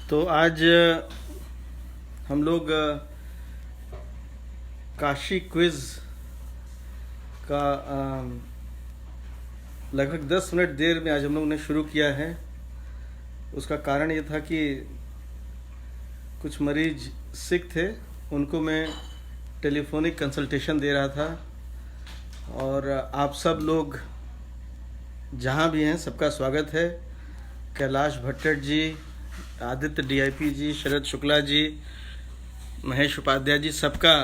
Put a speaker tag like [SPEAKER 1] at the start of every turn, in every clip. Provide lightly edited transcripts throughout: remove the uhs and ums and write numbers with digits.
[SPEAKER 1] तो आज हम लोग काशी क्विज का लगभग 10 मिनट देर में आज हम लोग ने शुरू किया है। उसका कारण ये था कि कुछ मरीज सिक थे, उनको मैं टेलीफोनिक कंसल्टेशन दे रहा था। और आप सब लोग जहाँ भी हैं सबका स्वागत है। कैलाश भट्टर जी, आदित्य डीआईपी जी, शरद शुक्ला जी, महेश उपाध्याय जी, सबका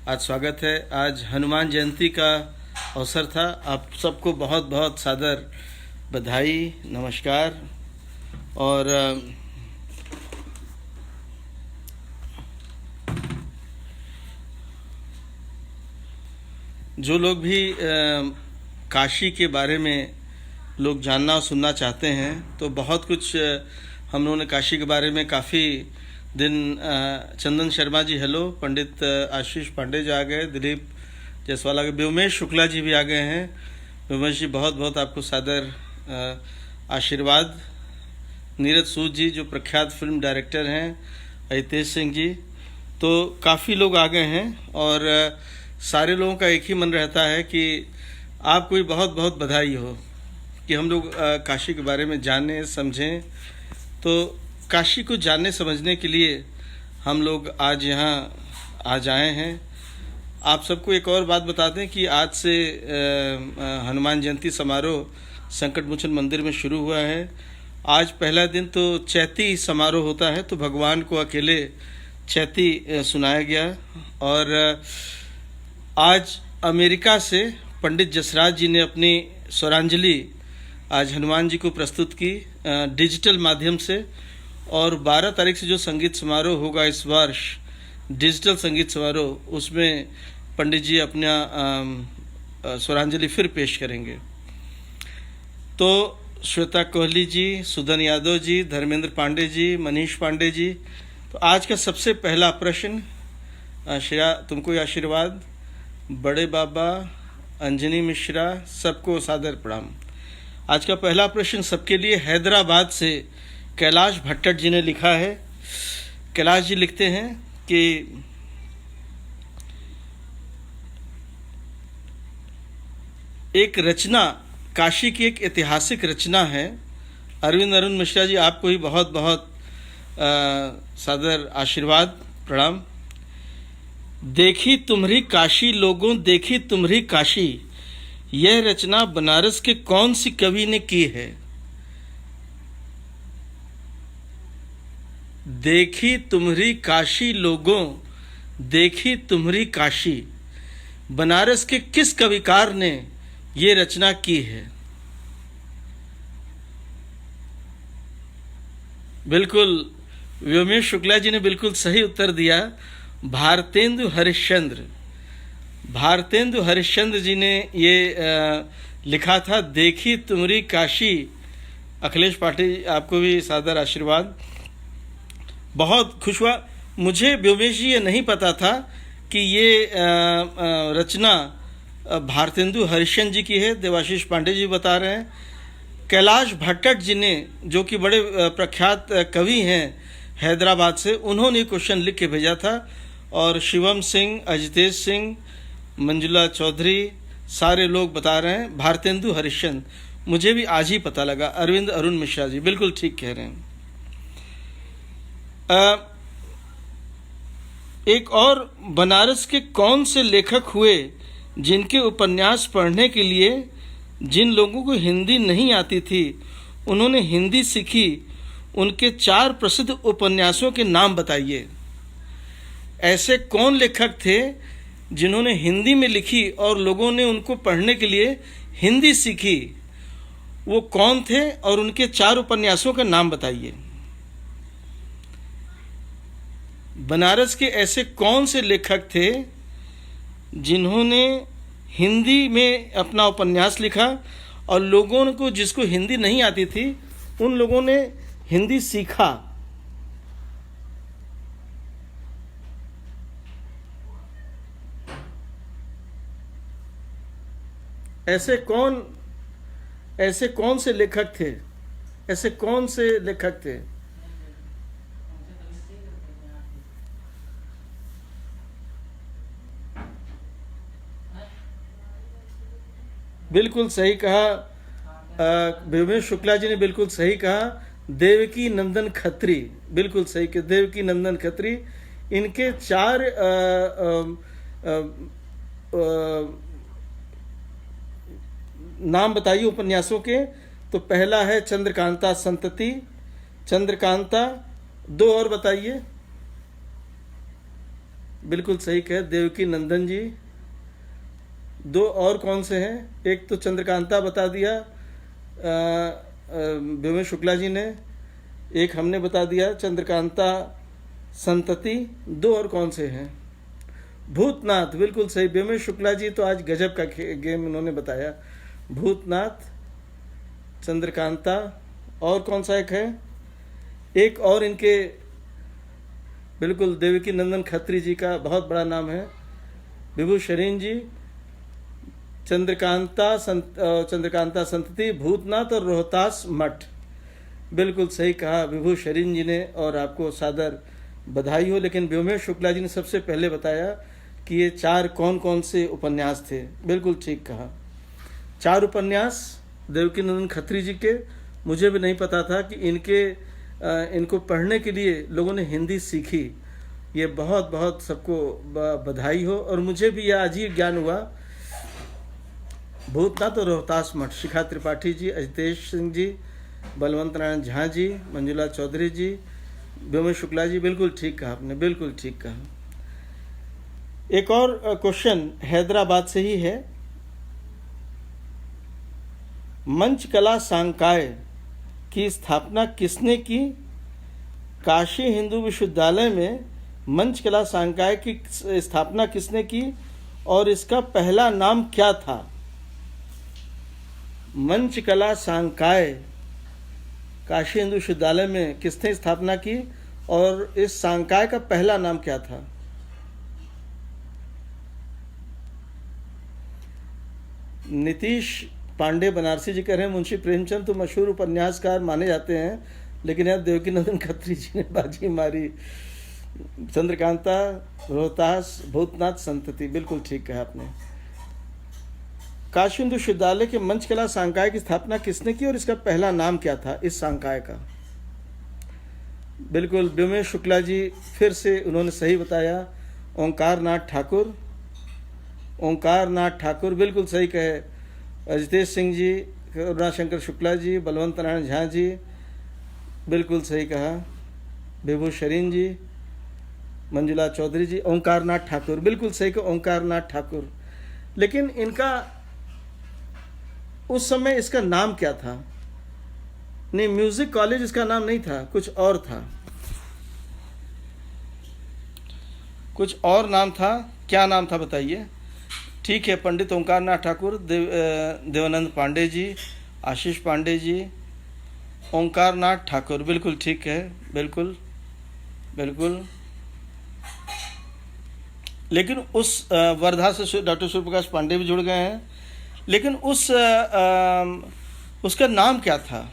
[SPEAKER 1] आज स्वागत है। आज हनुमान जयंती का अवसर था। आप सबको बहुत बहुत सादर बधाई, नमस्कार। और जो लोग भी काशी के बारे में लोग जानना और सुनना चाहते हैं तो बहुत कुछ हम लोगों ने काशी के बारे में काफ़ी दिन चंदन शर्मा जी हेलो, पंडित आशीष पांडे जी आ गए, दिलीप जायसवाल आ गए, व्योमेश शुक्ला जी भी आ गए हैं। व्योमेश जी बहुत बहुत आपको सादर आशीर्वाद। नीरज सूद जी जो प्रख्यात फिल्म डायरेक्टर हैं, अहितेश सिंह जी, तो काफ़ी लोग आ गए हैं। और सारे लोगों का एक ही मन रहता है कि आपको भी बहुत बहुत बधाई हो कि हम लोग काशी के बारे में जानें समझें। तो काशी को जानने समझने के लिए हम लोग आज यहाँ आज आए हैं। आप सबको एक और बात बता दें कि आज से हनुमान जयंती समारोह संकट मोचन मंदिर में शुरू हुआ है। आज पहला दिन तो चैती समारोह होता है, तो भगवान को अकेले चैती सुनाया गया। और आज अमेरिका से पंडित जसराज जी ने अपनी स्वरांजलि आज हनुमान जी को प्रस्तुत की डिजिटल माध्यम से। और 12 तारीख से जो संगीत समारोह होगा इस वर्ष, डिजिटल संगीत समारोह, उसमें पंडित जी अपना स्वरांजलि फिर पेश करेंगे। तो श्वेता कोहली जी, सुदन यादव जी, धर्मेंद्र पांडे जी, मनीष पांडे जी। तो आज का सबसे पहला प्रश्न, श्रेया तुमको आशीर्वाद, बड़े बाबा, अंजनी मिश्रा, सबको सादर प्रणाम। आज का पहला प्रश्न सबके लिए हैदराबाद से कैलाश भट्टर जी ने लिखा है। कैलाश जी लिखते हैं कि एक रचना, काशी की एक ऐतिहासिक रचना है। अरविंद अरुण मिश्रा जी आपको ही बहुत बहुत सादर आशीर्वाद प्रणाम। देखी तुम्हारी काशी लोगों, देखी तुम्हारी काशी, यह रचना बनारस के कौन सी कवि ने की है? देखी तुम्हारी काशी लोगों, देखी तुम्हारी काशी, बनारस के किस कविकार ने ये रचना की है? बिल्कुल, व्योमेश शुक्ला जी ने बिल्कुल सही उत्तर दिया। भारतेंदु हरिश्चंद्र, भारतेंदु हरिश्चंद्र जी ने ये लिखा था, देखी तुम्हारी काशी। अखिलेश पाटिल आपको भी सादर आशीर्वाद। बहुत खुश हुआ, मुझे व्योमेश जी ये नहीं पता था कि ये रचना भारतेंदु हरिश्चंद्र जी की है। देवाशीष पांडे जी बता रहे हैं। कैलाश भट्टर जी ने, जो कि बड़े प्रख्यात कवि हैं हैदराबाद से, उन्होंने क्वेश्चन लिख के भेजा था। और शिवम सिंह, अजितेश सिंह, मंजुला चौधरी, सारे लोग बता रहे हैं भारतेंदु हरिश्चंद्र। मुझे भी आज ही पता लगा। अरविंद अरुण मिश्रा जी बिल्कुल ठीक कह रहे हैं। एक और, बनारस के कौन से लेखक हुए जिनके उपन्यास पढ़ने के लिए जिन लोगों को हिंदी नहीं आती थी उन्होंने हिंदी सीखी? उनके 4 प्रसिद्ध उपन्यासों के नाम बताइए। ऐसे कौन लेखक थे जिन्होंने हिंदी में लिखी और लोगों ने उनको पढ़ने के लिए हिंदी सीखी? वो कौन थे और उनके 4 उपन्यासों का नाम बताइए। बनारस के ऐसे कौन से लेखक थे जिन्होंने हिंदी में अपना उपन्यास लिखा और लोगों को, जिसको हिंदी नहीं आती थी, उन लोगों ने हिंदी सीखा? ऐसे कौन से लेखक थे? ऐसे कौन से लेखक थे? बिल्कुल सही कहा। भीमेश शुक्ला जी ने बिल्कुल सही कहा। देवकी नंदन खत्री, बिल्कुल सही कि देवकी नंदन खत्री। इनके चार नाम बताइए उपन्यासों के। तो पहला है चंद्रकांता संतति, चंद्रकांता। दो और बताइए। बिल्कुल सही कहे देवकी नंदन जी। दो और कौन से हैं? एक तो चंद्रकांता बता दिया भीमेश शुक्ला जी ने, एक हमने बता दिया चंद्रकांता संतति। दो और कौन से हैं? भूतनाथ, बिल्कुल सही। भीमेश शुक्ला जी तो आज गजब का गेम उन्होंने बताया। भूतनाथ, चंद्रकांता, और कौन सा एक है? एक और इनके बिल्कुल देवकी नंदन खत्री जी का बहुत बड़ा नाम है, विभू शरीन जी। चंद्रकांता संतति, भूतनाथ और रोहतास मठ। बिल्कुल सही कहा विभू शरीन जी ने, और आपको सादर बधाई हो। लेकिन भीमेश शुक्ला जी ने सबसे पहले बताया कि ये चार कौन कौन से उपन्यास थे। बिल्कुल ठीक कहा। चार उपन्यास देवकी नंदन खत्री जी के। मुझे भी नहीं पता था कि इनको पढ़ने के लिए लोगों ने हिंदी सीखी। ये बहुत बहुत सबको बधाई हो। और मुझे भी यह आज ही ज्ञान हुआ। भूतनाथ और रोहतास मठ, शिखा त्रिपाठी जी, अजितेश सिंह जी, बलवंत नारायण झा जी, मंजुला चौधरी जी, भीमेश शुक्ला जी। बिल्कुल ठीक कहा आपने, बिल्कुल ठीक कहा। एक और क्वेश्चन हैदराबाद से ही है। मंच कला संकाय की स्थापना किसने की? काशी हिंदू विश्वविद्यालय में मंच कला संकाय की स्थापना किसने की और इसका पहला नाम क्या था? मंच कला संकाय काशी हिंदू विश्वविद्यालय में किसने स्थापना की और इस संकाय का पहला नाम क्या था? नीतीश पांडे बनारसी जी कह रहे हैं मुंशी प्रेमचंद तो मशहूर उपन्यासकार माने जाते हैं, लेकिन यहाँ देवकी नंदन खत्री जी ने बाजी मारी। चंद्रकांता, रोहतास, भूतनाथ, संतति। बिल्कुल ठीक कहा आपने। काशी हिंदू विश्वविद्यालय के मंच कला संकाय की स्थापना किसने की और इसका पहला नाम क्या था इस संकाय का? बिल्कुल भीमेश शुक्ला जी फिर से उन्होंने सही बताया। ओंकार नाथ ठाकुर, ओंकार नाथ ठाकुर बिल्कुल सही कहे। अजितेश सिंह जी, करुणाशंकर शुक्ला जी, बलवंत नारायण झा जी, बिल्कुल सही कहा। विभू शरीन जी, मंजुला चौधरी जी, ओंकार नाथ ठाकुर बिल्कुल सही कहा, ओंकार नाथ ठाकुर। लेकिन इनका उस समय इसका नाम क्या था? नहीं, म्यूजिक कॉलेज इसका नाम नहीं था, कुछ और था, कुछ और नाम था। क्या नाम था बताइए? ठीक है, पंडित ओंकार नाथ ठाकुर, देवानंद पांडे जी, आशीष पांडे जी, ओंकार नाथ ठाकुर बिल्कुल ठीक है, बिल्कुल बिल्कुल। लेकिन उस वर्धा से डॉक्टर सूर्य प्रकाश पांडे भी जुड़ गए हैं, लेकिन उसका नाम क्या था?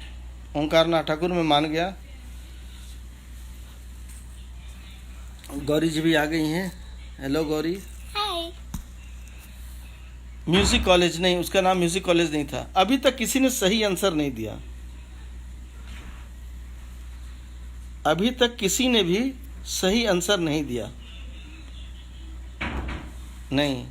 [SPEAKER 1] ओंकार नाथ ठाकुर में मान गया। गौरी जी भी आ गई हैं। हेलो गौरी।
[SPEAKER 2] हाय।
[SPEAKER 1] म्यूजिक कॉलेज नहीं, उसका नाम म्यूजिक कॉलेज नहीं था। अभी तक किसी ने सही आंसर नहीं दिया, अभी तक किसी ने भी सही आंसर नहीं दिया। नहीं,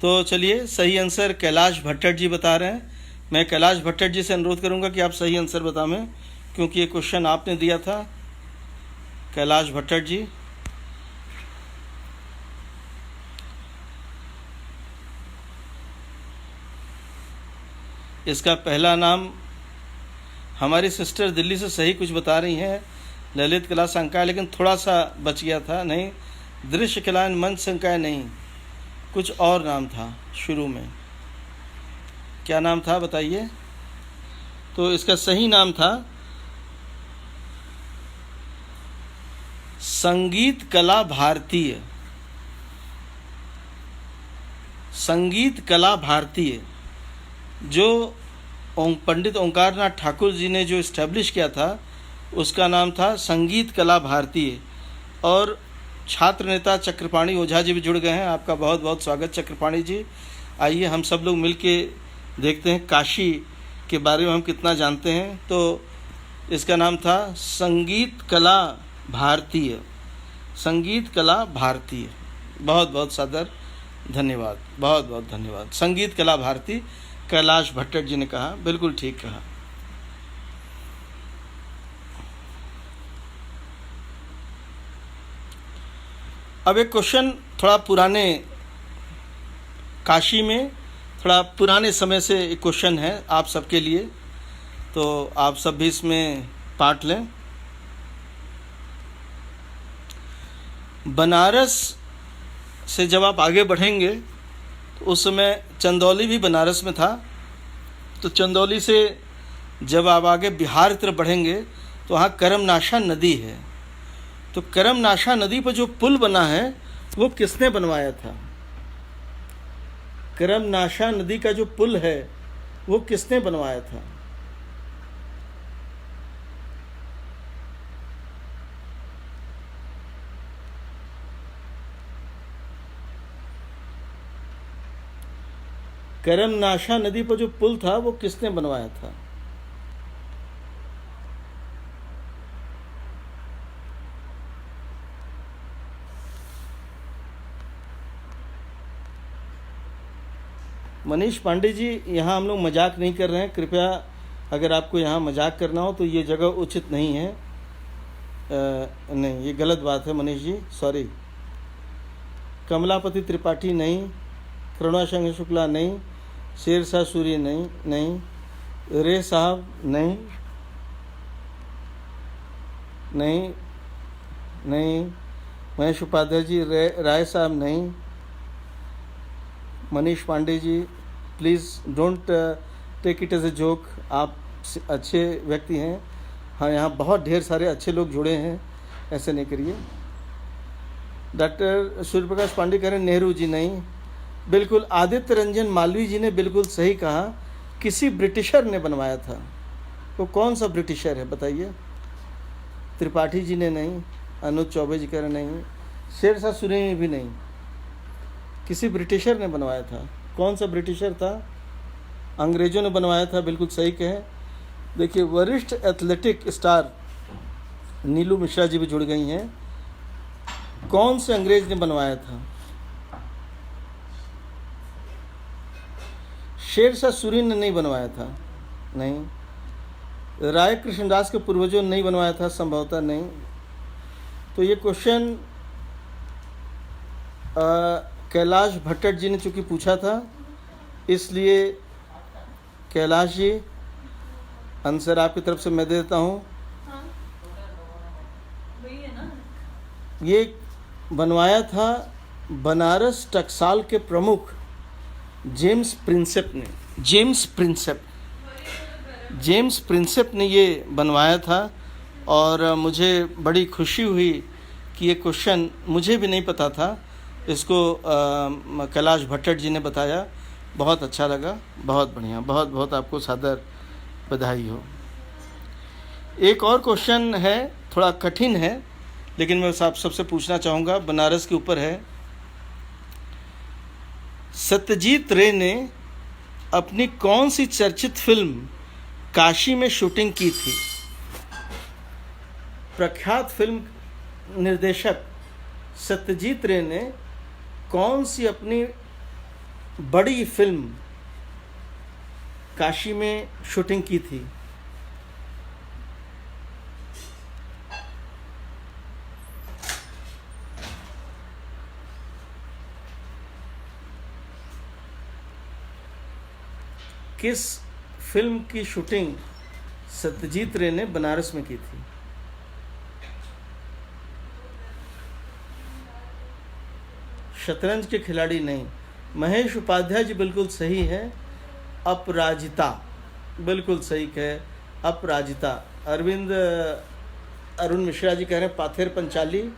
[SPEAKER 1] तो चलिए सही आंसर कैलाश भट्टर जी बता रहे हैं। मैं कैलाश भट्टर जी से अनुरोध करूंगा कि आप सही आंसर बताएं, क्योंकि ये क्वेश्चन आपने दिया था। कैलाश भट्टर जी। इसका पहला नाम हमारी सिस्टर दिल्ली से सही कुछ बता रही हैं, ललित कला संकाय, लेकिन थोड़ा सा बच गया था। नहीं, दृश्य कला मंच संकाय नहीं, कुछ और नाम था शुरू में। क्या नाम था बताइए? तो इसका सही नाम था संगीत कला भारतीय, संगीत कला भारतीय, जो पंडित ओंकार नाथ ठाकुर जी ने जो इस्टेब्लिश किया था उसका नाम था संगीत कला भारतीय। और छात्र नेता चक्रपाणी ओझा जी भी जुड़ गए हैं। आपका बहुत बहुत स्वागत चक्रपाणी जी। आइए हम सब लोग मिलके देखते हैं काशी के बारे में हम कितना जानते हैं। तो इसका नाम था संगीत कला भारतीय, संगीत कला भारतीय। बहुत बहुत सादर धन्यवाद, बहुत बहुत धन्यवाद। संगीत कला भारती, कैलाश भट्टर जी ने कहा, बिल्कुल ठीक कहा। अब एक क्वेश्चन थोड़ा पुराने, काशी में थोड़ा पुराने समय से एक क्वेश्चन है आप सबके लिए, तो आप सब भी इसमें पार्ट लें। बनारस से जब आप आगे बढ़ेंगे तो उस समय चंदौली भी बनारस में था। तो चंदौली से जब आप आगे बिहार की तरफ बढ़ेंगे तो वहाँ करमनाशा नदी है। तो करमनाशा नदी पर जो पुल बना है वो किसने बनवाया था? करमनाशा नदी का जो पुल है वो किसने बनवाया था? करमनाशा नदी पर जो पुल था वो किसने बनवाया था? मनीष पांडे जी, यहाँ हम लोग मजाक नहीं कर रहे हैं, कृपया अगर आपको यहाँ मजाक करना हो तो ये जगह उचित नहीं है। नहीं, ये गलत बात है मनीष जी, सॉरी। कमलापति त्रिपाठी नहीं, करुणाशंकर शुक्ला नहीं, शेरशाह सूरी नहीं, नहीं, रे साहब नहीं, नहीं, नहीं, महेश उपाध्याय जी, राय साहब नहीं। Manish Pandey ji, please don't take it as a joke, आप अच्छे व्यक्ति हैं। हाँ, यहाँ बहुत ढेर सारे अच्छे लोग जुड़े हैं, ऐसे नहीं करिए। डॉक्टर सूर्य प्रकाश पांडे कह रहे हैं नेहरू जी नहीं, बिल्कुल। आदित्य रंजन मालवीय जी ने बिल्कुल सही कहा, किसी ब्रिटिशर ने बनवाया था। वो कौन सा ब्रिटिशर है बताइए? त्रिपाठी जी ने नहीं, अनुज चौबे जी कह रहे नहीं, शेरशाह सूरी ने भी नहीं, किसी ब्रिटिशर ने बनवाया था। कौन सा ब्रिटिशर था? अंग्रेजों ने बनवाया था, बिल्कुल सही कहे। देखिए, वरिष्ठ एथलेटिक स्टार नीलू मिश्रा जी भी जुड़ गई हैं। कौन से अंग्रेज ने बनवाया था? शेरशाह सूरी ने नहीं बनवाया था, नहीं। राय कृष्णदास के पूर्वजों ने नहीं बनवाया था, संभवतः नहीं। तो ये क्वेश्चन कैलाश भट्टर जी ने चूँकि पूछा था, इसलिए कैलाश जी आंसर आपकी तरफ से मैं दे देता हूँ। ये बनवाया था बनारस टकसाल के प्रमुख जेम्स प्रिंसेप ने। जेम्स प्रिंसेप ने ये बनवाया था। और मुझे बड़ी खुशी हुई कि ये क्वेश्चन मुझे भी नहीं पता था, इसको कैलाश भट्टर जी ने बताया। बहुत अच्छा लगा, बहुत बढ़िया, बहुत बहुत आपको सादर बधाई हो। एक और क्वेश्चन है, थोड़ा कठिन है, लेकिन मैं आप सबसे पूछना चाहूँगा, बनारस के ऊपर है। सत्यजीत रे ने अपनी कौन सी चर्चित फिल्म काशी में शूटिंग की थी? प्रख्यात फिल्म निर्देशक सत्यजीत रे ने कौन सी अपनी बड़ी फिल्म काशी में शूटिंग की थी? किस फिल्म की शूटिंग सत्यजीत रे ने बनारस में की थी? शतरंज के खिलाड़ी नहीं। महेश उपाध्याय जी बिल्कुल सही है, अपराजिता, बिल्कुल सही कहे, अपराजिता। अरुण मिश्रा जी कह रहे हैं पाथेर पंचाली।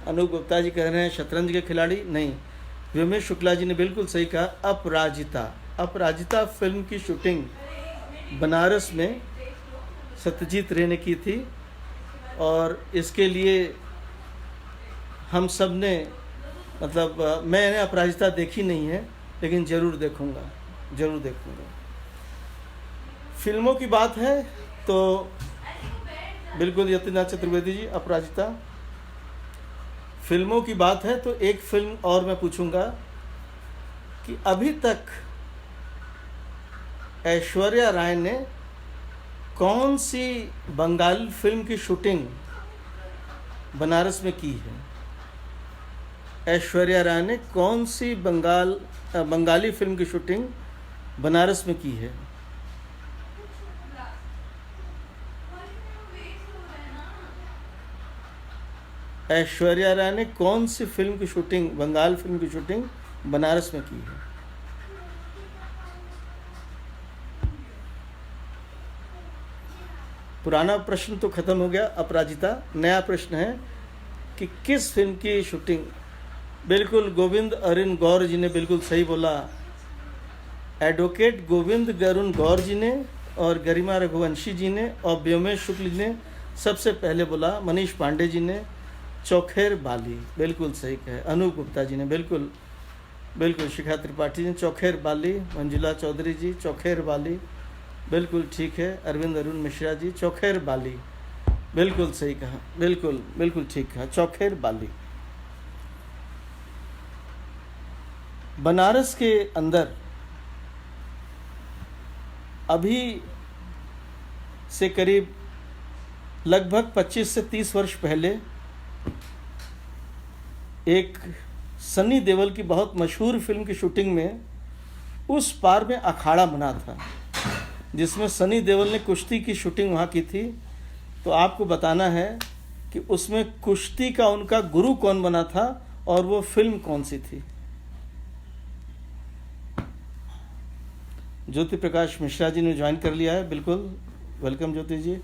[SPEAKER 1] अनूप गुप्ता जी कह रहे हैं शतरंज के खिलाड़ी नहीं। व्योमेश शुक्ला जी ने बिल्कुल सही कहा, अपराजिता। अपराजिता फिल्म की शूटिंग बनारस में सत्यजीत रे ने की थी, और इसके लिए हम सब ने, मतलब मैंने अपराजिता देखी नहीं है, लेकिन ज़रूर देखूँगा, ज़रूर देखूँगा। फिल्मों की बात है तो बिल्कुल यतिनाथ चतुर्वेदी जी, अपराजिता। फिल्मों की बात है तो एक फिल्म और मैं पूछूंगा कि अभी तक ऐश्वर्या राय ने कौन सी बंगाली फिल्म की शूटिंग बनारस में की है? ऐश्वर्या राय ने कौन सी बंगाली फिल्म की शूटिंग बनारस में की है? ऐश्वर्या राय ने कौन सी फिल्म की शूटिंग, बंगाल फिल्म की शूटिंग बनारस में की है? पुराना प्रश्न तो खत्म हो गया अपराजिता, नया प्रश्न है कि किस फिल्म की शूटिंग। बिल्कुल गोविंद अरुण गौर जी ने बिल्कुल सही बोला। एडवोकेट गोविंद अरुण गौर जी ने और गरिमा रघुवंशी जी ने और व्योमेश शुक्ल जी ने सबसे पहले बोला। मनीष पांडे जी ने चौखेर बाली, बिल्कुल सही कहे। अनूप गुप्ता जी ने बिल्कुल बिल्कुल, शिखा त्रिपाठी जी ने चौखेर बाली। मंजुला चौधरी जी चौखेर बाली, बिल्कुल ठीक है। अरविंद अरुण मिश्रा जी चौखेर बाली, बिल्कुल सही कहा, बिल्कुल बिल्कुल ठीक कहा, चौखेर बाली। बनारस के अंदर अभी से करीब लगभग 25 से 30 वर्ष पहले एक सनी देओल की बहुत मशहूर फिल्म की शूटिंग में उस पार में अखाड़ा बना था, जिसमें सनी देओल ने कुश्ती की शूटिंग वहाँ की थी। तो आपको बताना है कि उसमें कुश्ती का उनका गुरु कौन बना था और वो फिल्म कौन सी थी। ज्योति प्रकाश मिश्रा जी ने ज्वाइन कर लिया है, बिल्कुल वेलकम ज्योति जी।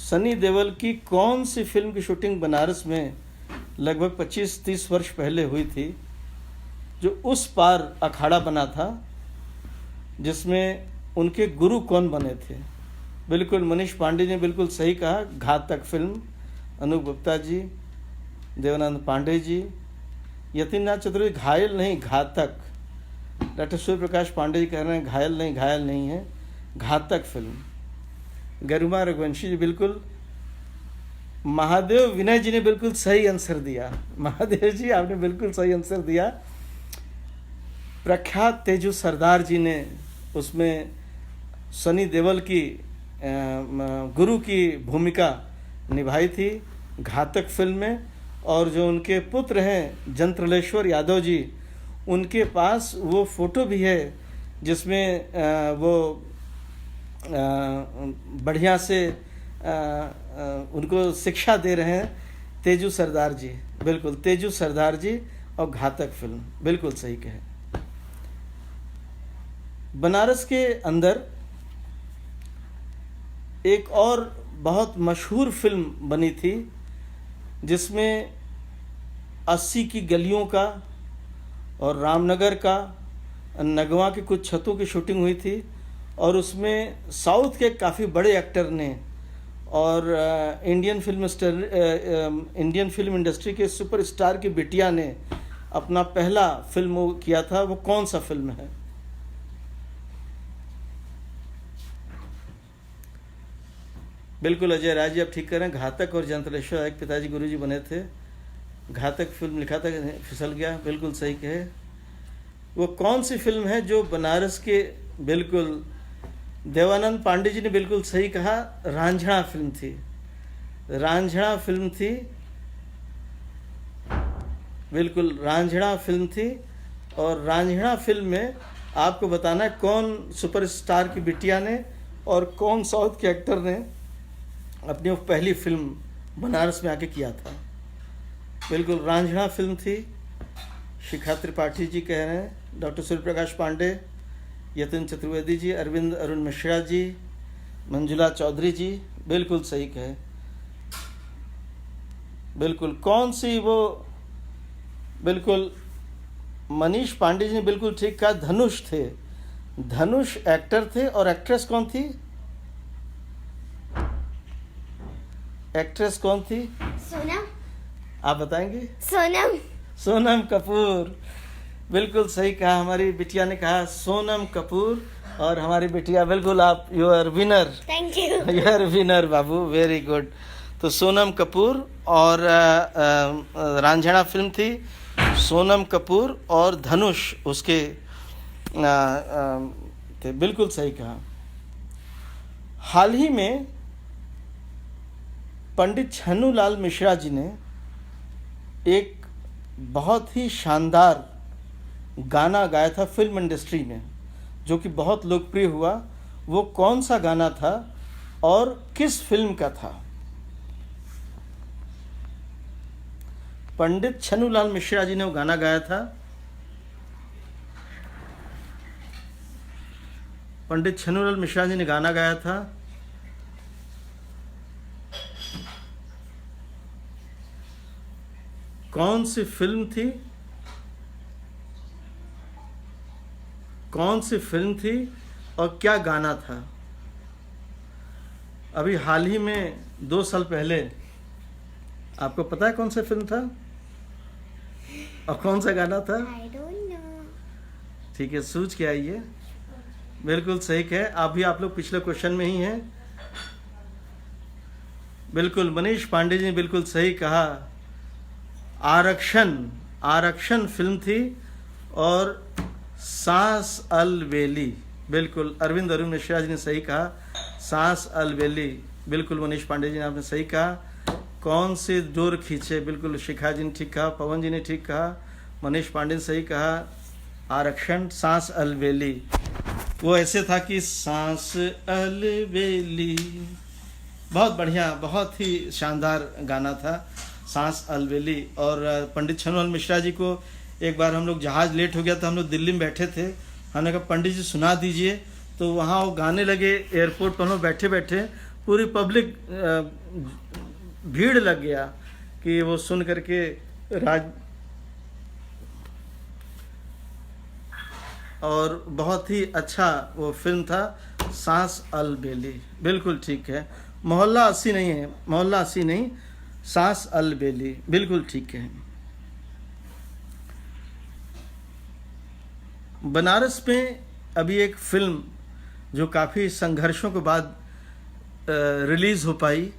[SPEAKER 1] सनी देओल की कौन सी फिल्म की शूटिंग बनारस में लगभग 25-30 वर्ष पहले हुई थी, जो उस पार अखाड़ा बना था, जिसमें उनके गुरु कौन बने थे? बिल्कुल मनीष पांडे ने बिल्कुल सही कहा, घातक फिल्म। अनूप गुप्ता जी, देवानंद पांडे जी, यतिनाथ चतुर्वेदी घायल नहीं घातक। डॉक्टर सूर्य प्रकाश पांडे जी कह रहे हैं घायल नहीं है, घातक फिल्म। गरिमा रघुवंशी जी बिल्कुल। महादेव विनय जी ने बिल्कुल सही आंसर दिया। महादेव जी आपने बिल्कुल सही आंसर दिया। प्रख्यात तेजू सरदार जी ने उसमें सनी देओल की गुरु की भूमिका निभाई थी घातक फिल्म में। और जो उनके पुत्र हैं जंत्रलेश्वर यादव जी, उनके पास वो फोटो भी है जिसमें वो बढ़िया से उनको शिक्षा दे रहे हैं तेजू सरदार जी, बिल्कुल तेजू सरदार जी। और घातक फिल्म बिल्कुल सही कहे। बनारस के अंदर एक और बहुत मशहूर फिल्म बनी थी, जिसमें 80 की गलियों का और रामनगर का नगवा की कुछ छतों की शूटिंग हुई थी। और उसमें साउथ के काफ़ी बड़े एक्टर ने और इंडियन फिल्म इंडस्ट्री के सुपरस्टार की बिटिया ने अपना पहला फिल्म किया था। वो कौन सा फिल्म है? बिल्कुल अजय राज जी आप ठीक कर रहे हैं। घातक और जंत्रलेश्वर एक पिताजी गुरुजी बने थे। घातक फिल्म लिखा था, फिसल गया, बिल्कुल सही कहे। वो कौन सी फिल्म है जो बनारस के, बिल्कुल देवानंद पांडे जी ने बिल्कुल सही कहा, रांझणा फिल्म थी। रांझणा फिल्म थी, बिल्कुल रांझणा फिल्म थी। और रांझणा फिल्म में आपको बताना है कौन सुपरस्टार की बिटिया ने और कौन साउथ के एक्टर ने अपनी वो पहली फिल्म बनारस में आके किया था। बिल्कुल रांझणा फिल्म थी। शिखा त्रिपाठी जी कह रहे हैं, डॉक्टर सूर्य प्रकाश पांडे, यतिन चतुर्वेदी जी, अरविंद अरुण मिश्रा जी, मंजुला चौधरी जी, बिल्कुल सही कहे। बिल्कुल कौन सी वो, बिल्कुल मनीष पांडे जी ने बिल्कुल ठीक कहा, धनुष थे। धनुष एक्टर थे। और एक्ट्रेस कौन थी? एक्ट्रेस कौन थी?
[SPEAKER 2] सोनम।
[SPEAKER 1] आप बताएंगे?
[SPEAKER 2] सोनम।
[SPEAKER 1] सोनम कपूर, बिल्कुल सही कहा, हमारी बिटिया ने कहा सोनम कपूर, और हमारी बिटिया बिल्कुल, आप you are winner,
[SPEAKER 2] thank you.
[SPEAKER 1] You are winner बाबू, वेरी गुड। तो सोनम कपूर और रांझना फिल्म थी, सोनम कपूर और धनुष उसके थे, बिल्कुल सही कहा। हाल ही में पंडित छन्नूलाल मिश्रा जी ने एक बहुत ही शानदार गाना गाया था फिल्म इंडस्ट्री में, जो कि बहुत लोकप्रिय हुआ। वो कौन सा गाना था और किस फिल्म का था? पंडित छन्नूलाल मिश्रा जी ने वो गाना गाया था। पंडित छन्नूलाल मिश्रा जी ने गाना गाया था। कौन सी फिल्म थी? कौन सी फिल्म थी और क्या गाना था? अभी हाल ही में 2 साल पहले, आपको पता है कौन सा फिल्म था और कौन सा गाना था?
[SPEAKER 2] I don't know.
[SPEAKER 1] ठीक है, सूझ के आइए। बिल्कुल सही है, आप लोग पिछले क्वेश्चन में ही हैं। बिल्कुल, मनीष पांडे जी ने बिल्कुल सही कहा। आरक्षण, आरक्षण फिल्म थी, और सांस अलवेली, बिल्कुल अरविंद अरुण मिश्रा जी ने सही कहा, सांस अलवेली। बिल्कुल मनीष पांडे जी ने आपने सही कहा। कौन से डोर खींचे, बिल्कुल शिखा जी ने ठीक कहा, पवन जी ने ठीक कहा, मनीष पांडे ने सही कहा। आरक्षण, सांस अलवेली, वो ऐसे था कि सांस अलवेली, बहुत बढ़िया, बहुत ही शानदार गाना था सांस अलवेली। और पंडित छन्नूलाल मिश्रा जी को एक बार हम लोग जहाज़ लेट हो गया था, हम लोग दिल्ली में बैठे थे, हमने कहा पंडित जी सुना दीजिए, तो वहाँ वो गाने लगे एयरपोर्ट पर। हम लोग बैठे बैठे, पूरी पब्लिक भीड़ लग गया कि वो सुन करके और बहुत ही अच्छा वो फिल्म था सांस अलबेली, बिल्कुल ठीक है। मोहल्ला 80 नहीं है, मोहल्ला 80 नहीं, सांस अलबेली, बिल्कुल ठीक है। बनारस में अभी एक फिल्म जो काफ़ी संघर्षों के बाद रिलीज़ हो पाई,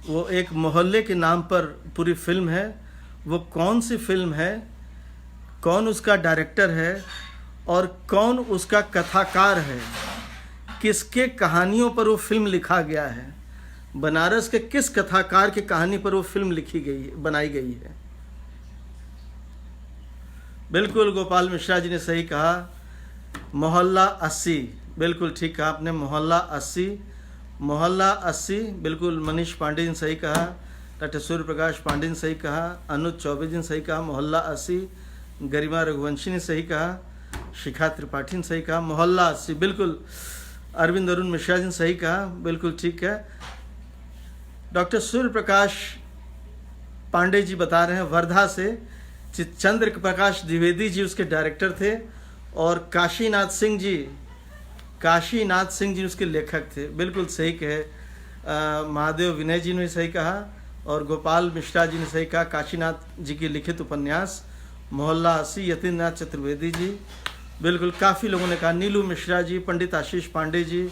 [SPEAKER 1] वो एक मोहल्ले के नाम पर पूरी फिल्म है। वो कौन सी फिल्म है, कौन उसका डायरेक्टर है और कौन उसका कथाकार है, किसके कहानियों पर वो फिल्म लिखा गया है, बनारस के किस कथाकार की कहानी पर वो फिल्म लिखी गई है, बनाई गई है? बिल्कुल गोपाल मिश्रा जी ने सही कहा, मोहल्ला 80, बिल्कुल ठीक कहा आपने, मोहल्ला 80, मोहल्ला 80, बिल्कुल मनीष पांडे जी ने सही कहा, डॉक्टर सूर्य प्रकाश पांडे ने सही कहा, अनुज चौबे जी ने सही कहा मोहल्ला 80, गरिमा रघुवंशी ने सही कहा, शिखा त्रिपाठी ने सही कहा मोहल्ला 80, बिल्कुल अरविंद अरुण मिश्रा जी ने सही कहा, बिल्कुल ठीक है। डॉक्टर सूर्य प्रकाश पांडे जी बता रहे हैं वर्धा से, चंद्र प्रकाश द्विवेदी जी उसके डायरेक्टर थे, और काशीनाथ सिंह जी उसके लेखक थे, बिल्कुल सही कहे। महादेव विनय जी ने सही कहा, और गोपाल मिश्रा जी ने सही कहा, काशीनाथ जी की लिखित उपन्यास मोहल्ला 80, यतीन्द्रनाथ चतुर्वेदी जी, बिल्कुल काफ़ी लोगों ने कहा, नीलू मिश्रा जी, पंडित आशीष पांडे जी,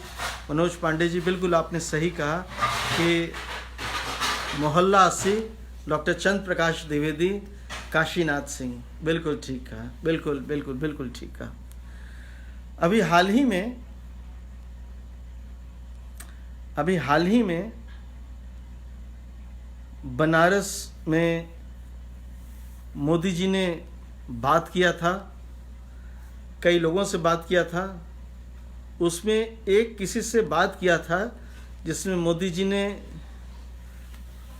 [SPEAKER 1] मनोज पांडे जी, बिल्कुल आपने सही कहा कि मोहल्ला 80, डॉक्टर चंद्र प्रकाश द्विवेदी, काशीनाथ सिंह, बिल्कुल ठीक कहा, बिल्कुल बिल्कुल बिल्कुल ठीक कहा। अभी हाल ही में बनारस में मोदी जी ने बात किया था, कई लोगों से बात किया था, उसमें एक किसी से बात किया था जिसमें मोदी जी ने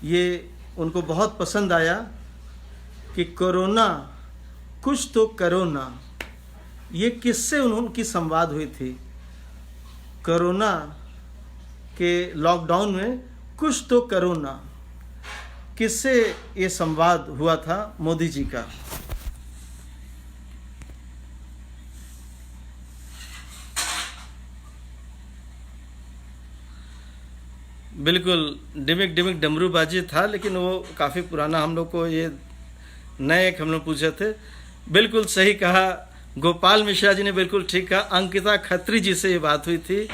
[SPEAKER 1] ये उनको बहुत पसंद आया कि कोरोना कुछ तो करो ना, ये किससे उनकी संवाद हुई थी? कोरोना के लॉकडाउन में कुछ तो करो ना, किससे ये संवाद हुआ था मोदी जी का? बिल्कुल डिमिक डिमिक डमरू बाजी था, लेकिन वो काफ़ी पुराना हम लोग को ये नए एक हम लोग पूछे थे, बिल्कुल सही कहा गोपाल मिश्रा जी ने, बिल्कुल ठीक कहा। अंकिता खत्री जी से ये बात हुई थी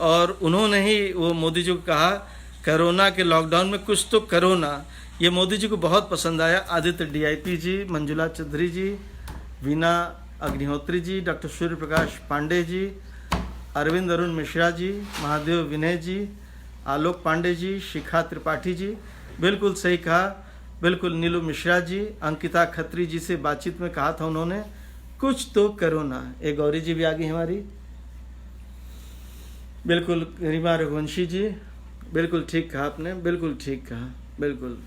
[SPEAKER 1] और उन्होंने ही वो मोदी जी को कहा कोरोना के लॉकडाउन में कुछ तो करो ना, ये मोदी जी को बहुत पसंद आया। आदित्य डीआईपी जी, मंजुला चौधरी जी, वीना अग्निहोत्री जी, डॉक्टर सूर्य प्रकाश पांडे जी, अरविंद अरुण मिश्रा जी, महादेव विनय जी, आलोक पांडे जी, शिखा त्रिपाठी जी, बिल्कुल सही कहा। बिल्कुल नीलू मिश्रा जी, अंकिता खत्री जी से बातचीत में कहा था उन्होंने कुछ तो करो ना। एक गौरी जी भी आ गई हमारी, बिल्कुल गरिमा रघुवंशी जी, बिल्कुल ठीक कहा आपने, बिल्कुल ठीक कहा, बिल्कुल।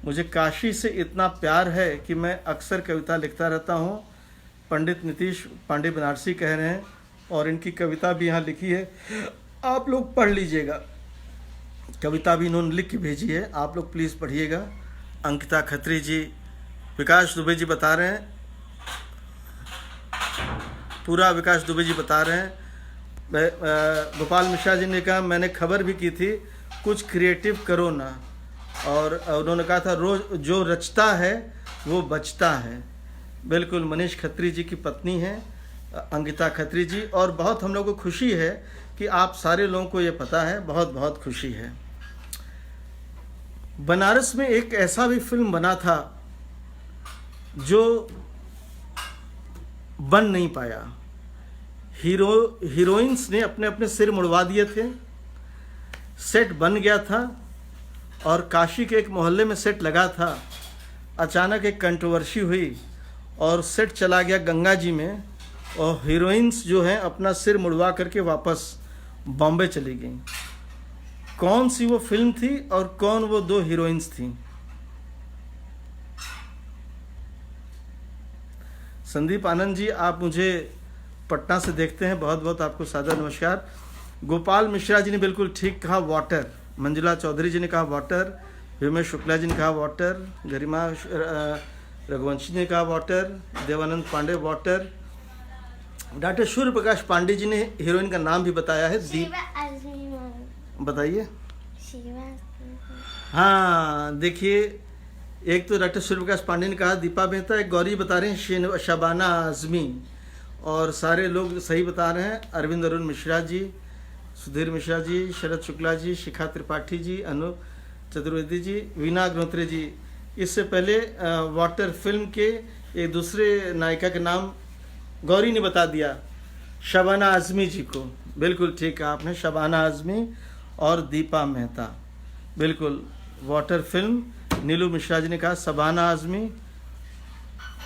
[SPEAKER 1] मुझे काशी से इतना प्यार है कि मैं अक्सर कविता लिखता रहता हूँ। पंडित नीतीश पांडे बनारसी कह रहे हैं और इनकी कविता भी यहाँ लिखी है, आप लोग पढ़ लीजिएगा। कविता भी इन्होंने लिख के भेजी है, आप लोग प्लीज़ पढ़िएगा। अंकिता खत्री जी, विकास दुबे जी बता रहे हैं, पूरा विकास दुबे जी बता रहे हैं। गोपाल मिश्रा जी ने कहा मैंने खबर भी की थी कुछ क्रिएटिव करो ना, और उन्होंने कहा था रोज जो रचता है वो बचता है। बिल्कुल मनीष खत्री जी की पत्नी हैं अंकिता खत्री जी, और बहुत हम लोग को खुशी है कि आप सारे लोगों को ये पता है, बहुत बहुत खुशी है। बनारस में एक ऐसा भी फिल्म बना था जो बन नहीं पाया। हीरोइंस ने अपने अपने सिर मुड़वा दिए थे, सेट बन गया था और काशी के एक मोहल्ले में सेट लगा था। अचानक एक कंट्रोवर्सी हुई और सेट चला गया गंगा जी में, और हीरोइंस जो हैं अपना सिर मुड़वा करके वापस बॉम्बे चली गई। कौन सी वो फिल्म थी और कौन वो दो हीरोइंस थी? संदीप आनंद जी, आप मुझे पटना से देखते हैं, बहुत बहुत आपको सादर नमस्कार। गोपाल मिश्रा जी ने बिल्कुल ठीक कहा वाटर, मंजुला चौधरी जी ने कहा वाटर, व्योमेश शुक्ला जी ने कहा वाटर, गरिमा रघुवंशी ने कहा water, Devanand Pandey water, doctor Surya Prakash Pandey ji ने हीरोइन का नाम भी बताया है, दीप, बताइए। हाँ देखिए, एक तो डॉक्टर सूर्य प्रकाश पांडे ने कहा दीपा मेहता, एक गौरी बता रहे हैं शबाना आजमी, और सारे लोग सही बता रहे हैं। अरविंद अरुण मिश्रा जी, सुधीर मिश्रा जी, शरद शुक्ला जी, शिखा त्रिपाठी जी, अनु चतुर्वेदी जी, वीना अग्निहोत्री जी। इससे पहले वाटर फिल्म के एक दूसरे नायिका के नाम गौरी ने बता दिया, शबाना आजमी जी को, बिल्कुल ठीक है आपने, शबाना आजमी और दीपा मेहता, बिल्कुल। वाटर फिल्म नीलू मिश्रा जी ने कहा शबाना आजमी,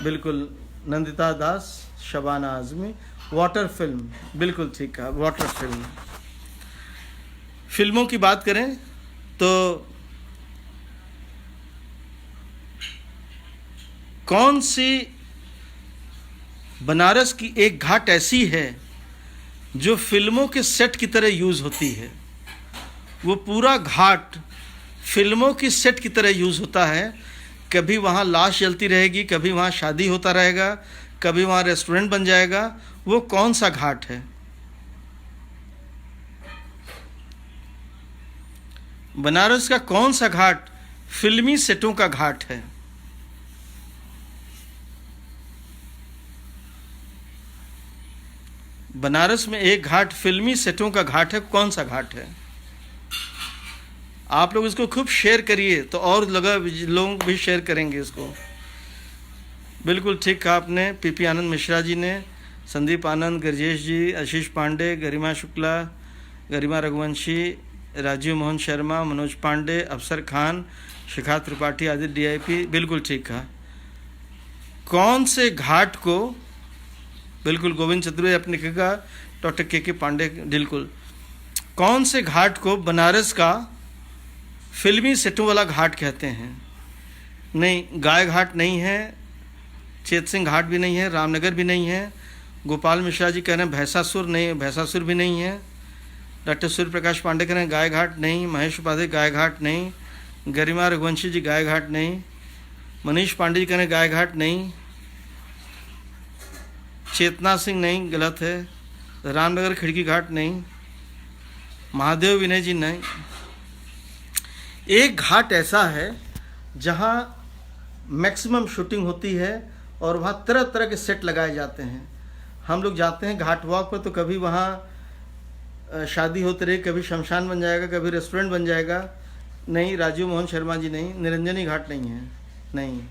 [SPEAKER 1] बिल्कुल। नंदिता दास, शबाना आजमी, वाटर फिल्म, बिल्कुल ठीक कहा, वाटर फिल्म। फिल्मों की बात करें तो कौन सी बनारस की एक घाट ऐसी है जो फिल्मों के सेट की तरह यूज होती है? वो पूरा घाट फिल्मों की सेट की तरह यूज होता है। कभी वहाँ लाश जलती रहेगी, कभी वहाँ शादी होता रहेगा, कभी वहाँ रेस्टोरेंट बन जाएगा। वो कौन सा घाट है? बनारस का कौन सा घाट फिल्मी सेटों का घाट है? बनारस में एक घाट फिल्मी सेटों का घाट है, कौन सा घाट है? आप लोग इसको खूब शेयर करिए तो और लोग भी शेयर करेंगे इसको। बिल्कुल ठीक कहा आपने, पीपी आनंद मिश्रा जी ने, संदीप आनंद, गरजेश जी, आशीष पांडे, गरिमा शुक्ला, गरिमा रघुवंशी, राजीव मोहन शर्मा, मनोज पांडे, अफसर खान, शिखा त्रिपाठी, आदित्य डीआईपी, बिल्कुल ठीक कहा। कौन से घाट को, बिल्कुल गोविंद चतुर्वेदी अपने कहा, डॉक्टर के पांडे, बिल्कुल। कौन से घाट को बनारस का फिल्मी सेटों वाला घाट कहते हैं? नहीं, गाय घाट नहीं है, चेत सिंह घाट भी नहीं है, रामनगर भी नहीं है। गोपाल मिश्रा जी कह रहे हैं भैंसासुर नहीं, भैंसासुर भी नहीं है। डॉक्टर सूर्य प्रकाश पांडे कह रहे हैं गाय घाट नहीं, महेश उपाध्याय गाय घाट नहीं, गरिमा रघुवंशी जी गाय घाट नहीं, मनीष पांडे जी कह रहे हैं गाय घाट नहीं, चेतना सिंह नहीं, गलत है, रामनगर खिड़की घाट नहीं, महादेव विनय जी नहीं। एक घाट ऐसा है जहाँ मैक्सिमम शूटिंग होती है और वहाँ तरह तरह के सेट लगाए जाते हैं। हम लोग जाते हैं घाट वॉक पर तो कभी वहाँ शादी होती रही, कभी शमशान बन जाएगा, कभी रेस्टोरेंट बन जाएगा। नहीं, राजीव मोहन शर्मा जी नहीं, निरंजनी घाट नहीं है, नहीं।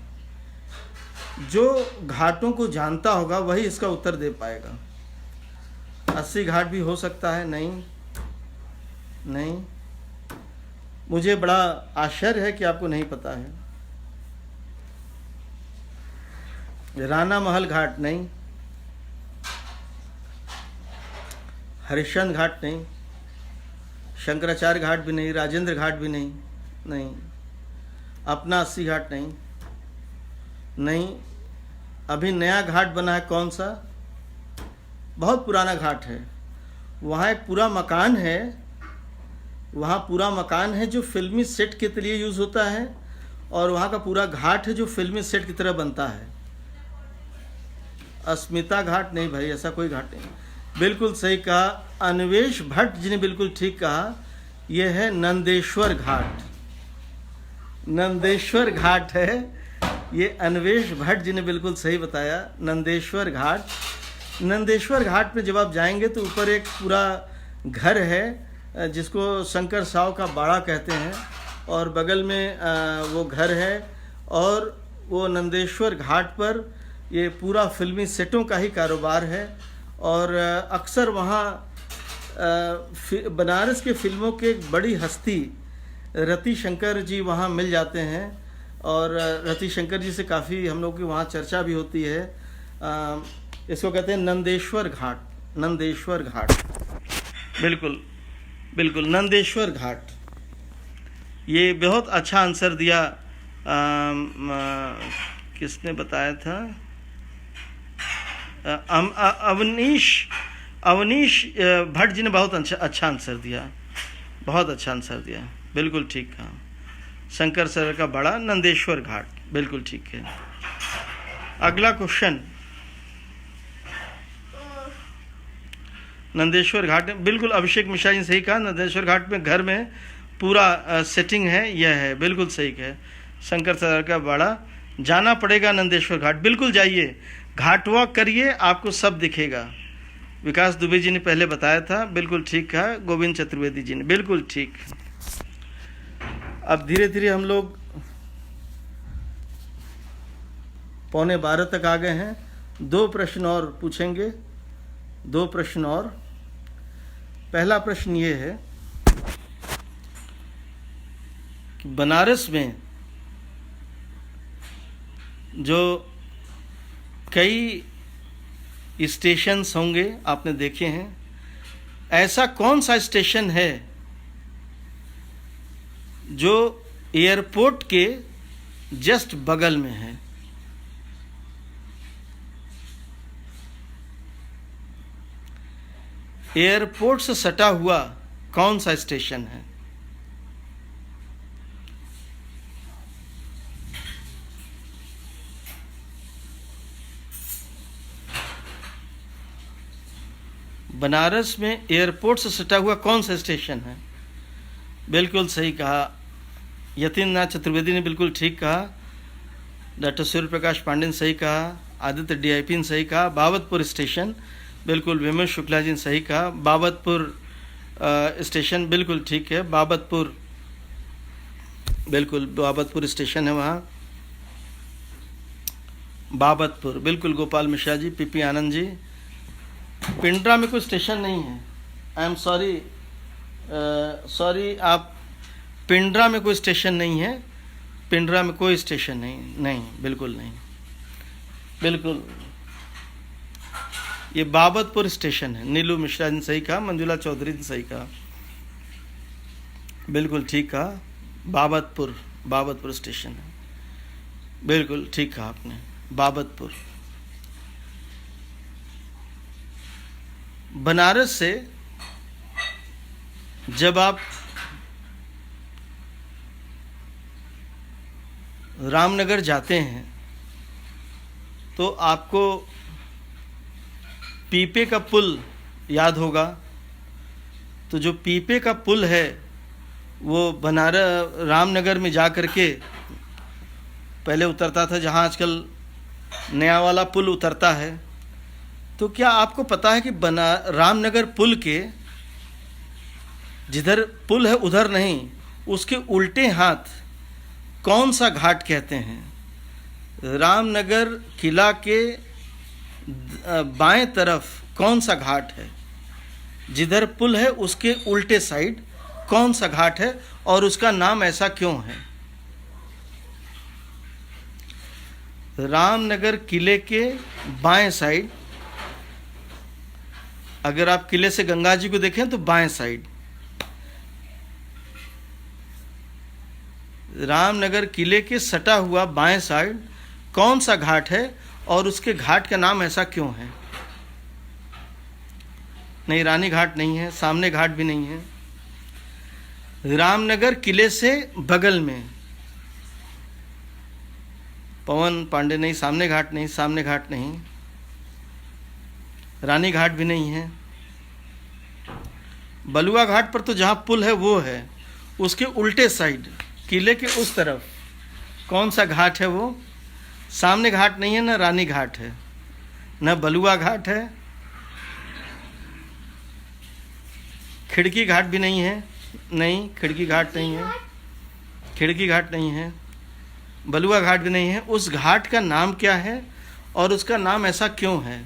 [SPEAKER 1] जो घाटों को जानता होगा वही इसका उत्तर दे पाएगा। 80 घाट भी हो सकता है, नहीं नहीं। मुझे बड़ा आश्चर्य है कि आपको नहीं पता है। राणा महल घाट नहीं, हरिश्चंद्र घाट नहीं, शंकराचार्य घाट भी नहीं, राजेंद्र घाट भी नहीं, नहीं। अपना 80 घाट नहीं, नहीं। अभी नया घाट बना है, कौन सा? बहुत पुराना घाट है। वहाँ एक पूरा मकान है, वहाँ पूरा मकान है जो फिल्मी सेट के लिए यूज़ होता है, और वहाँ का पूरा घाट है जो फिल्मी सेट की तरह बनता है। अस्मिता घाट नहीं भाई, ऐसा कोई घाट नहीं। बिल्कुल सही कहा अन्वेष भट्ट जी ने, बिल्कुल ठीक कहा। यह है नंदेश्वर घाट। नंदेश्वर घाट है ये, अन्वेष भट्ट जी ने बिल्कुल सही बताया, नंदेश्वर घाट। नंदेश्वर घाट में जब आप जाएंगे तो ऊपर एक पूरा घर है जिसको शंकर साव का बाड़ा कहते हैं, और बगल में वो घर है। और वो नंदेश्वर घाट पर ये पूरा फिल्मी सेटों का ही कारोबार है। और अक्सर वहाँ बनारस के फिल्मों के एक बड़ी हस्ती रति शंकर जी वहाँ मिल जाते हैं, और रति शंकर जी से काफ़ी हम लोग की वहाँ चर्चा भी होती है। इसको कहते हैं नंदेश्वर घाट। नंदेश्वर घाट, बिल्कुल बिल्कुल, नंदेश्वर घाट। ये बहुत अच्छा आंसर दिया। किसने बताया था? अवनीश भट्ट जी ने बहुत अच्छा आंसर दिया, बहुत अच्छा आंसर दिया, बिल्कुल ठीक कहा। शंकर सर का बड़ा, नंदेश्वर घाट, बिल्कुल ठीक है। अगला क्वेश्चन, नंदेश्वर घाट, बिल्कुल अभिषेक मिश्रा जी ने सही कहा। नंदेश्वर घाट में घर में पूरा सेटिंग है, यह है, बिल्कुल सही है। शंकर सर का बड़ा, जाना पड़ेगा नंदेश्वर घाट, बिल्कुल जाइए, घाट वॉक करिए, आपको सब दिखेगा। विकास दुबे जी ने पहले बताया था, बिल्कुल ठीक कहा। गोविंद चतुर्वेदी जी ने, बिल्कुल ठीक। अब धीरे धीरे हम लोग 11:15 तक आ गए हैं। 2 प्रश्न और पूछेंगे, 2 प्रश्न और। पहला प्रश्न ये है कि बनारस में जो कई स्टेशंस होंगे, आपने देखे हैं, ऐसा कौन सा स्टेशन है जो एयरपोर्ट के जस्ट बगल में है? एयरपोर्ट से सटा हुआ कौन सा स्टेशन है? बनारस में एयरपोर्ट से सटा हुआ कौन सा स्टेशन है? बिल्कुल सही कहा। यतीन नाथ चतुर्वेदी ने बिल्कुल ठीक कहा। डॉक्टर सूर्य प्रकाश पांडे ने सही कहा। आदित्य DIP ने सही कहा। बाबतपुर स्टेशन, बिल्कुल विमल शुक्ला जी ने सही कहा। बाबतपुर स्टेशन, बिल्कुल ठीक है। बाबतपुर, बिल्कुल बाबतपुर स्टेशन है वहाँ, बाबतपुर, बिल्कुल गोपाल मिश्रा जी, PP आनंद जी। पिंडरा में कोई स्टेशन नहीं है, आई एम सॉरी, आप पिंडरा में कोई स्टेशन नहीं है, पिंडरा में कोई स्टेशन नहीं, बिल्कुल नहीं, बिल्कुल। ये बाबतपुर स्टेशन है। नीलू मिश्रा ने सही कहा। मंजुला चौधरी ने सही कहा, बिल्कुल ठीक कहा। बाबतपुर स्टेशन है, बिल्कुल ठीक कहा आपने, बाबतपुर। बनारस से जब आप रामनगर जाते हैं तो आपको पीपे का पुल याद होगा। तो जो पीपे का पुल है वो रामनगर में जा कर के पहले उतरता था, जहाँ आजकल नया वाला पुल उतरता है। तो क्या आपको पता है कि रामनगर पुल के जिधर पुल है उधर नहीं, उसके उल्टे हाथ कौन सा घाट कहते हैं? रामनगर किला के बाएं तरफ कौन सा घाट है? जिधर पुल है उसके उल्टे साइड कौन सा घाट है और उसका नाम ऐसा क्यों है? रामनगर किले के बाएं साइड, अगर आप किले से गंगा जी को देखें तो बाएं साइड, रामनगर किले के सटा हुआ बाएं साइड कौन सा घाट है और उसके घाट का नाम ऐसा क्यों है? नहीं, रानी घाट नहीं है, सामने घाट भी नहीं है। रामनगर किले से बगल में पवन पांडे नहीं, सामने घाट नहीं, सामने घाट नहीं, रानी घाट भी नहीं है। बलुआ घाट पर तो जहाँ पुल है वो है, उसके उल्टे साइड किले के उस तरफ कौन सा घाट है? वो सामने घाट नहीं है, न रानी घाट है, न बलुआ घाट है, खिड़की घाट भी नहीं है। नहीं, खिड़की घाट नहीं है, खिड़की घाट नहीं है, बलुआ घाट भी नहीं है। उस घाट का नाम क्या है और उसका नाम ऐसा क्यों है?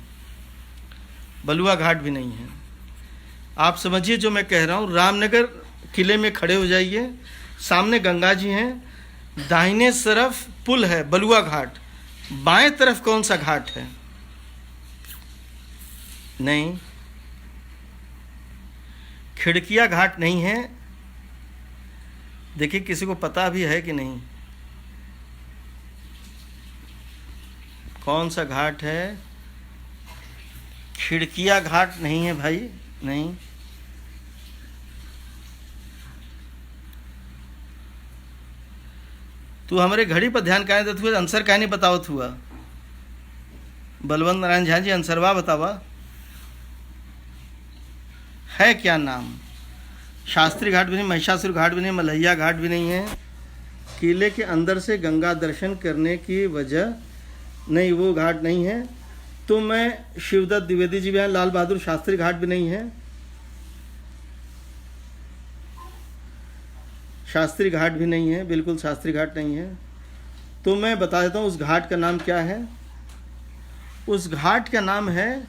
[SPEAKER 1] बलुआ घाट भी नहीं है। आप समझिए जो मैं कह रहा हूँ। रामनगर किले में खड़े हो जाइए, सामने गंगा जी हैं, दाहिने तरफ पुल है बलुआ घाट, बाएं तरफ कौन सा घाट है? नहीं, खिड़किया घाट नहीं है। देखिए किसी को पता भी है कि नहीं कौन सा घाट है? खिड़किया घाट नहीं है भाई, नहीं। तू हमारे घड़ी पर ध्यान काहे देत हुए, आंसर काहे नहीं बतावत हुआ? बलवंत नारायण झा जी आंसरवा बतावा, है क्या नाम? शास्त्री घाट भी नहीं, महिषासुर घाट भी नहीं, मलैया घाट भी नहीं है। किले के अंदर से गंगा दर्शन करने की वजह नहीं, वो घाट नहीं है। तो मैं शिवदत्त द्विवेदी जी भी हैं, लाल बहादुर शास्त्री घाट भी नहीं है, शास्त्री घाट भी नहीं है, बिल्कुल शास्त्री घाट नहीं है। तो मैं बता देता हूँ उस घाट का नाम क्या है। उस घाट का नाम है,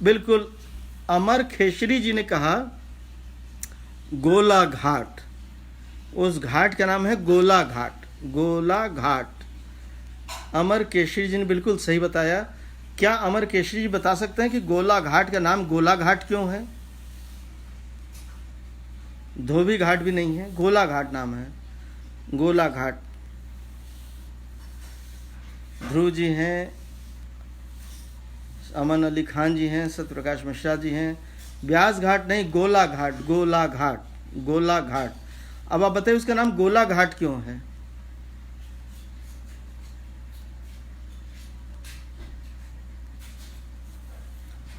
[SPEAKER 1] बिल्कुल अमर खेसरी जी ने कहा, गोला घाट। उस घाट का नाम है गोला घाट, गोला घाट। अमर केसरी जी ने बिल्कुल सही बताया। क्या अमर केसरी जी बता सकते हैं कि गोला घाट का नाम गोला घाट क्यों है? धोबी घाट भी नहीं है, गोला घाट नाम है, गोला घाट। ध्रुव जी हैं, अमन अली खान जी हैं, सत्यप्रकाश मिश्रा जी हैं। ब्यास घाट नहीं, गोला घाट, गोला घाट, गोला घाट। अब आप बताइए उसका नाम गोला घाट क्यों है?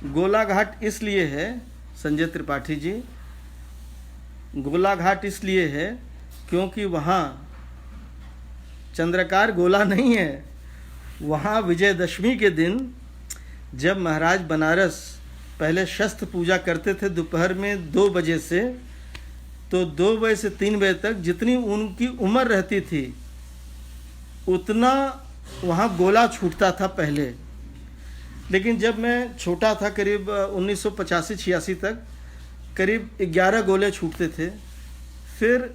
[SPEAKER 1] गोला घाट इसलिए है संजय त्रिपाठी जी, गोला घाट इसलिए है क्योंकि वहाँ चंद्रकार गोला नहीं है। वहाँ विजयदशमी के दिन जब महाराज बनारस पहले शस्त्र पूजा करते थे दोपहर में 2 बजे से, तो 2 बजे से 3 बजे तक जितनी उनकी उम्र रहती थी उतना वहाँ गोला छूटता था पहले। लेकिन जब मैं छोटा था, करीब 1985-86 तक करीब 11 गोले छूटते थे। फिर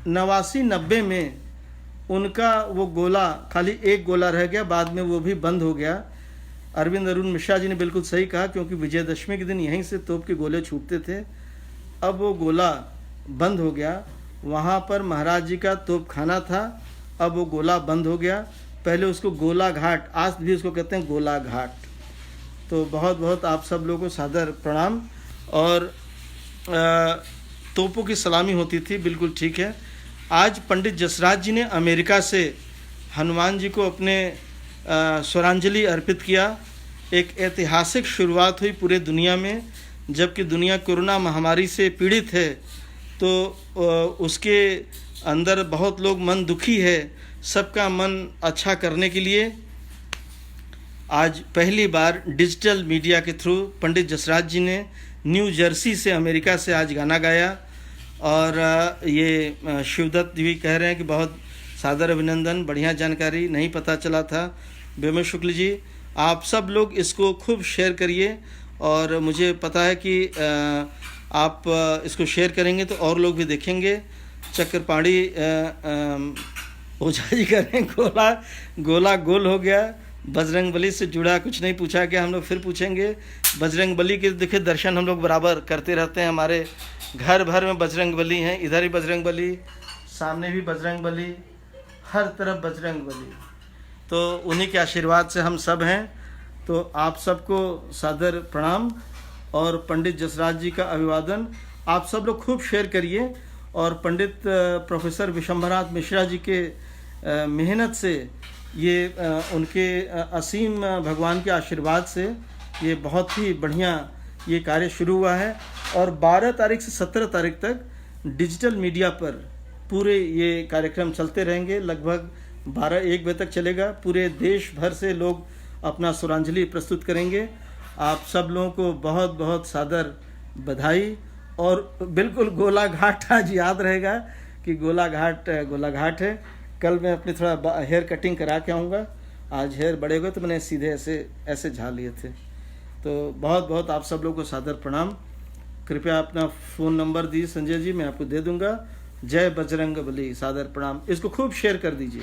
[SPEAKER 1] 89-90 में उनका वो गोला खाली 1 गोला रह गया, बाद में वो भी बंद हो गया। अरविंद अरुण मिश्रा जी ने बिल्कुल सही कहा, क्योंकि विजयदशमी के दिन यहीं से तोप के गोले छूटते थे। अब वो गोला बंद हो गया। वहाँ पर महाराज जी का तोप खाना था, अब वो गोला बंद हो गया। पहले उसको गोला घाट, आज भी उसको कहते हैं गोला घाट। तो बहुत बहुत आप सब लोगों को सादर प्रणाम। और तोपों की सलामी होती थी, बिल्कुल ठीक है। आज पंडित जसराज जी ने अमेरिका से हनुमान जी को अपने स्वरांजलि अर्पित किया। एक ऐतिहासिक शुरुआत हुई पूरे दुनिया में, जबकि दुनिया कोरोना महामारी से पीड़ित है। तो उसके अंदर बहुत लोग मन दुखी है, सबका मन अच्छा करने के लिए आज पहली बार डिजिटल मीडिया के थ्रू पंडित जसराज जी ने न्यू जर्सी से, अमेरिका से आज गाना गाया। और ये शिवदत्त भी कह रहे हैं कि बहुत सादर अभिनंदन, बढ़िया जानकारी, नहीं पता चला था। बेमय शुक्ल जी, आप सब लोग इसको खूब शेयर करिए, और मुझे पता है कि आप इसको शेयर करेंगे तो और लोग भी देखेंगे। चक्रपाणी ओझा जी कह रहे हैं गोला गोल हो गया। बजरंग बली से जुड़ा कुछ नहीं पूछा गया, हम लोग फिर पूछेंगे। बजरंग बली के देखिए दर्शन हम लोग बराबर करते रहते हैं, हमारे घर भर में बजरंग बली हैं। इधर ही बजरंग बली, सामने भी बजरंग बली, हर तरफ बजरंग बली। तो उन्हीं के आशीर्वाद से हम सब हैं। तो आप सबको सादर प्रणाम और पंडित जसराज जी का अभिवादन। आप सब लोग खूब शेयर करिए, और पंडित प्रोफेसर विशंभरनाथ मिश्रा जी के मेहनत से, ये उनके असीम भगवान के आशीर्वाद से ये बहुत ही बढ़िया ये कार्य शुरू हुआ है। और 12 तारीख से 17 तारीख तक डिजिटल मीडिया पर पूरे ये कार्यक्रम चलते रहेंगे। लगभग 12-1 बजे तक चलेगा। पूरे देश भर से लोग अपना सुरांजलि प्रस्तुत करेंगे। आप सब लोगों को बहुत बहुत सादर बधाई। और बिल्कुल गोलाघाट आज याद रहेगा कि गोलाघाट है। कल मैं अपनी थोड़ा हेयर कटिंग करा के आऊँगा। आज हेयर बड़े हुए तो मैंने सीधे ऐसे झाड़ लिए थे। तो बहुत बहुत आप सब लोगों को सादर प्रणाम। कृपया अपना फ़ोन नंबर दीजिए संजय जी, मैं आपको दे दूँगा। जय बजरंग बली, सादर प्रणाम। इसको खूब शेयर कर दीजिए।